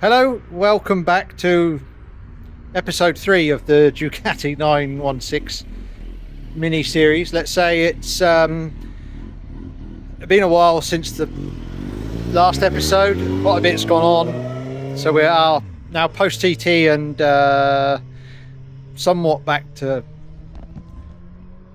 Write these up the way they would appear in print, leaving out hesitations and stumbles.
Hello, welcome back to episode 3 of the Ducati 916 mini series. Let's say it's been a while since the last episode. Quite a bit's gone on, so we are now post TT and somewhat back to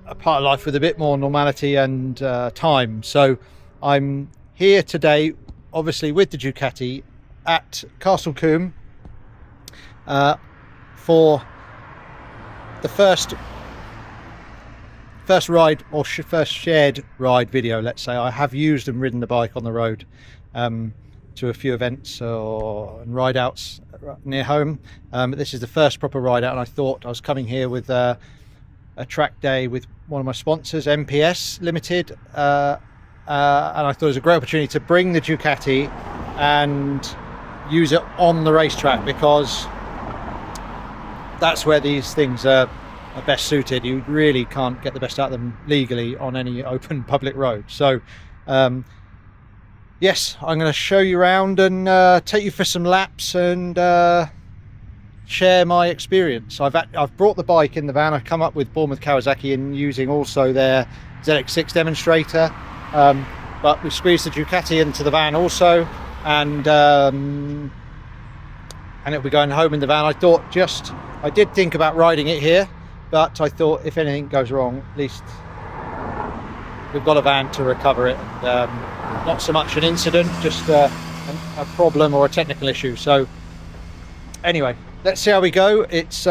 a part of life with a bit more normality and time. So I'm here today, obviously with the Ducati at Castle Combe for the first ride, or first shared ride video, let's say. I have used and ridden the bike on the road to a few events and ride outs near home, but this is the first proper ride out, and I thought I was coming here with a track day with one of my sponsors, MPS Limited, and I thought it was a great opportunity to bring the Ducati and use it on the racetrack, because that's where these things are best suited. You really can't get the best out of them legally on any open public road. So yes, I'm going to show you around and take you for some laps and share my experience. I've brought the bike in the van. I've come up with Bournemouth Kawasaki and using also their ZX6 demonstrator, but we squeezed the Ducati into the van also, and it'll be going home in the van. I did think about riding it here, but I thought if anything goes wrong, at least we've got a van to recover it, and not so much an incident, just a problem or a technical issue. So anyway, let's see how we go. It's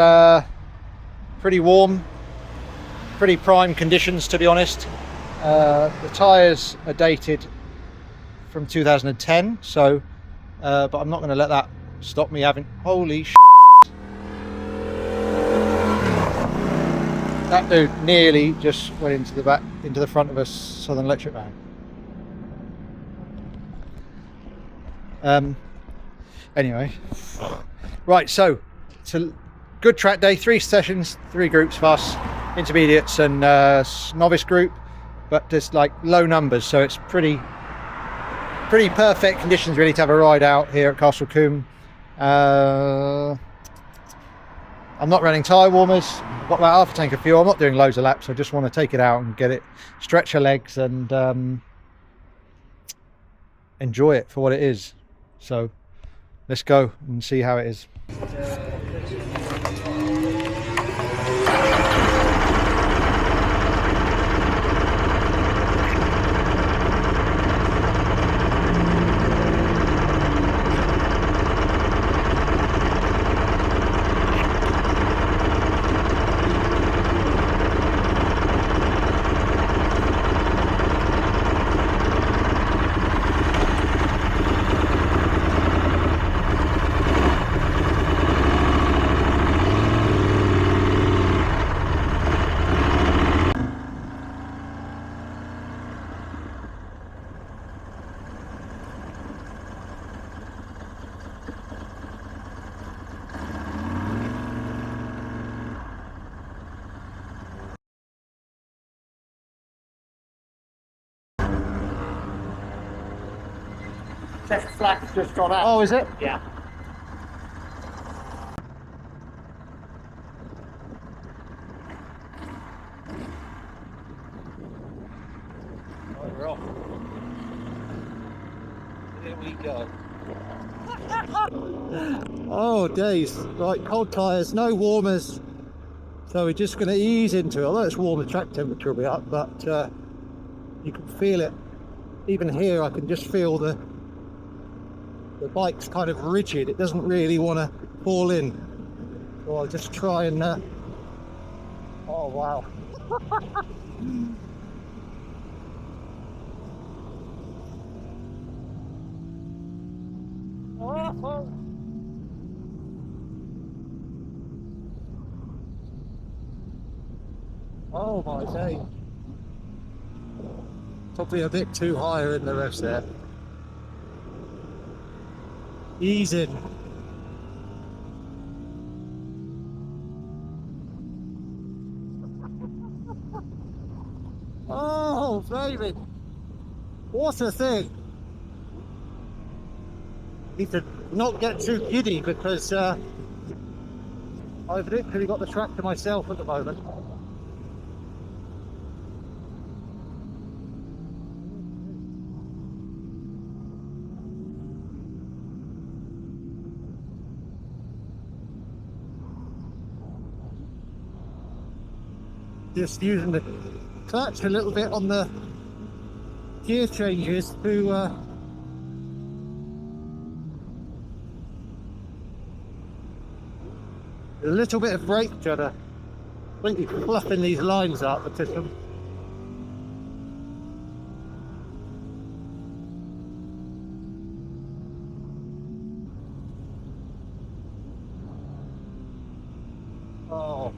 pretty warm, pretty prime conditions, to be honest. The tyres are dated from 2010, so but I'm not going to let that stop me having holy sh**. That dude nearly just went into the front of a Southern Electric van. Anyway, right, so it's a good track day, 3 sessions, 3 groups for us, intermediates and novice group, but just like low numbers, so it's pretty perfect conditions really to have a ride out here at Castle Combe. I'm not running tyre warmers. I've got about half a tank of fuel. I'm not doing loads of laps. I just want to take it out and get it, stretch your legs and enjoy it for what it is. So let's go and see how it is. Test flag's just gone out. Oh, is it? Yeah. Right, we're off. Here we go. Oh days. Right, cold tyres, no warmers. So we're just going to ease into it. Although it's warm, the track temperature will be up, but you can feel it. Even here I can just feel the bike's kind of rigid. It doesn't really want to fall in. So I'll just try and oh wow. Oh my day. Probably a bit too higher in the revs there. Ease in. Oh baby, what a thing. Need to not get too giddy because I've literally got the track to myself at the moment. Just using the clutch a little bit on the gear changes to a little bit of brake judder, completely fluffing these lines up because oh.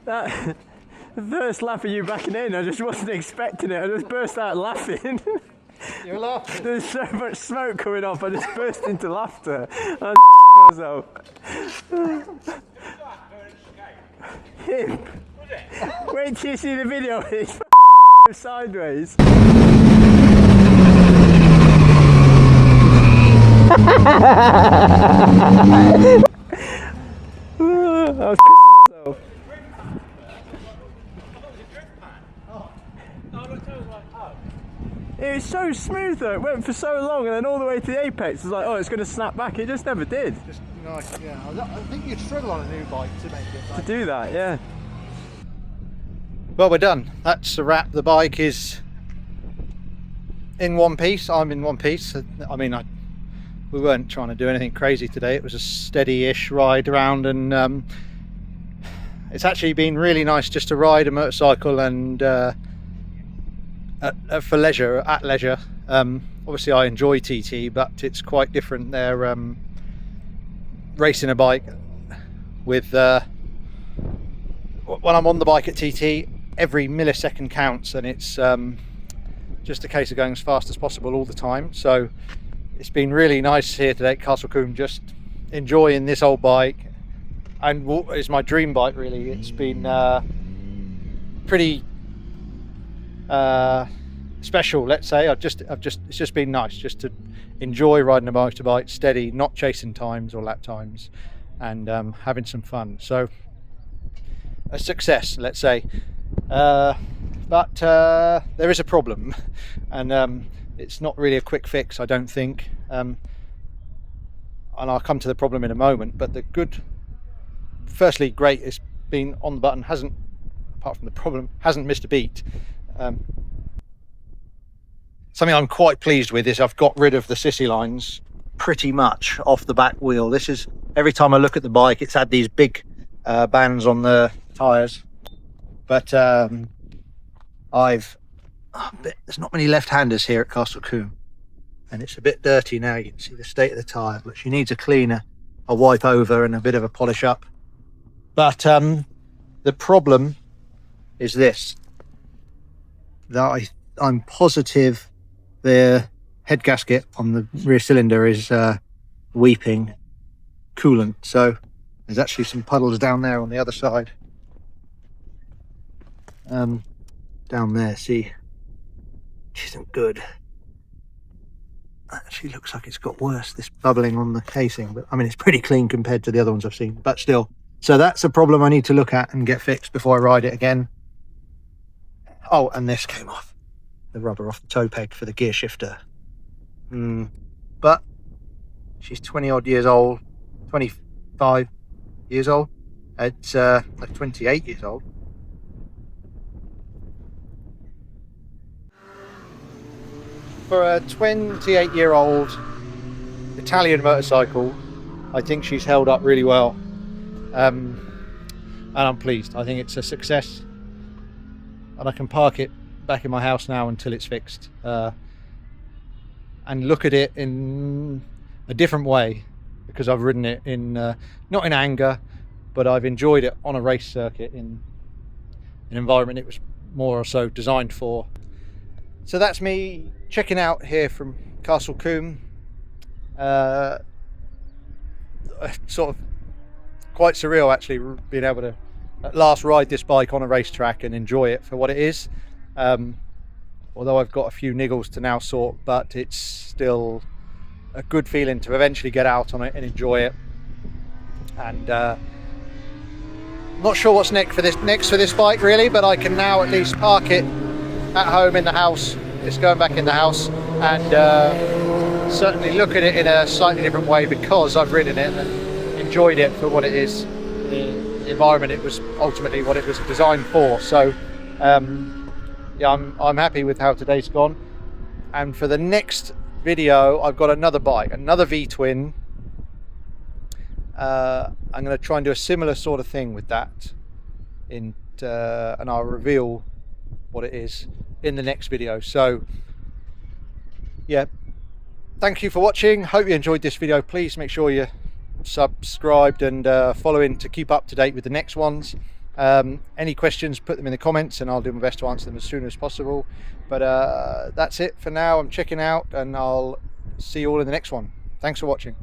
That the first laugh of you backing in, I just wasn't expecting it. I just burst out laughing. You're laughing. There's so much smoke coming off, I just burst into laughter. I myself. Him. Wait till you see the video. It's sideways. I was pissing myself. It was so smooth though, it went for so long and then all the way to the apex, it was like, oh, it's going to snap back. It just never did. Just nice, yeah. I think you'd struggle on a new bike to make it. To do that, yeah. Well, we're done. That's a wrap. The bike is in one piece. I'm in one piece. I mean, we weren't trying to do anything crazy today. It was a steady-ish ride around, and it's actually been really nice just to ride a motorcycle and for leisure, at leisure. Obviously I enjoy TT, but it's quite different. They're racing a bike with when I'm on the bike at TT, every millisecond counts, and it's just a case of going as fast as possible all the time. So it's been really nice here today at Castle Combe, just enjoying this old bike, and it's my dream bike really. It's been pretty special, let's say. it's just been nice just to enjoy riding a motorbike steady, not chasing times or lap times, and having some fun. So a success, let's say. But there is a problem, and it's not really a quick fix, I don't think, and I'll come to the problem in a moment. But the good, firstly, great, it's been on the button, hasn't, apart from the problem, hasn't missed a beat. Something I'm quite pleased with is I've got rid of the sissy lines pretty much off the back wheel. This is, every time I look at the bike, it's had these big bands on the tyres, but there's not many left-handers here at Castle Combe, and it's a bit dirty now. You can see the state of the tyre, but she needs a cleaner, a wipe over and a bit of a polish up. But the problem is this, that I'm positive the head gasket on the rear cylinder is weeping coolant. So there's actually some puddles down there on the other side. Down there, see, which isn't good. Actually looks like it's got worse, this bubbling on the casing, but I mean, it's pretty clean compared to the other ones I've seen, but still. So that's a problem I need to look at and get fixed before I ride it again. Oh, and this came off, the rubber off the toe peg for the gear shifter. But she's 20 odd years old, 25 years old. It's like 28 years old. For a 28-year-old Italian motorcycle, I think she's held up really well, and I'm pleased. I think it's a success, and I can park it back in my house now until it's fixed, and look at it in a different way, because I've ridden it in not in anger, but I've enjoyed it on a race circuit in an environment it was more or so designed for. So that's me checking out here from Castle Combe. Sort of quite surreal actually, being able to at last ride this bike on a racetrack and enjoy it for what it is. Although I've got a few niggles to now sort, but it's still a good feeling to eventually get out on it and enjoy it. And not sure what's next for this bike really, but I can now at least park it at home in the house. It's going back in the house, and certainly look at it in a slightly different way, because I've ridden it and enjoyed it for what it is, the environment it was ultimately what it was designed for. So yeah, I'm happy with how today's gone. And for the next video, I've got another bike, another V-twin. I'm going to try and do a similar sort of thing with that, and I'll reveal what it is in the next video. So yeah, thank you for watching. Hope you enjoyed this video. Please make sure you're subscribed and following to keep up to date with the next ones. Any questions, put them in the comments and I'll do my best to answer them as soon as possible. But that's it for now. I'm checking out, and I'll see you all in the next one. Thanks for watching.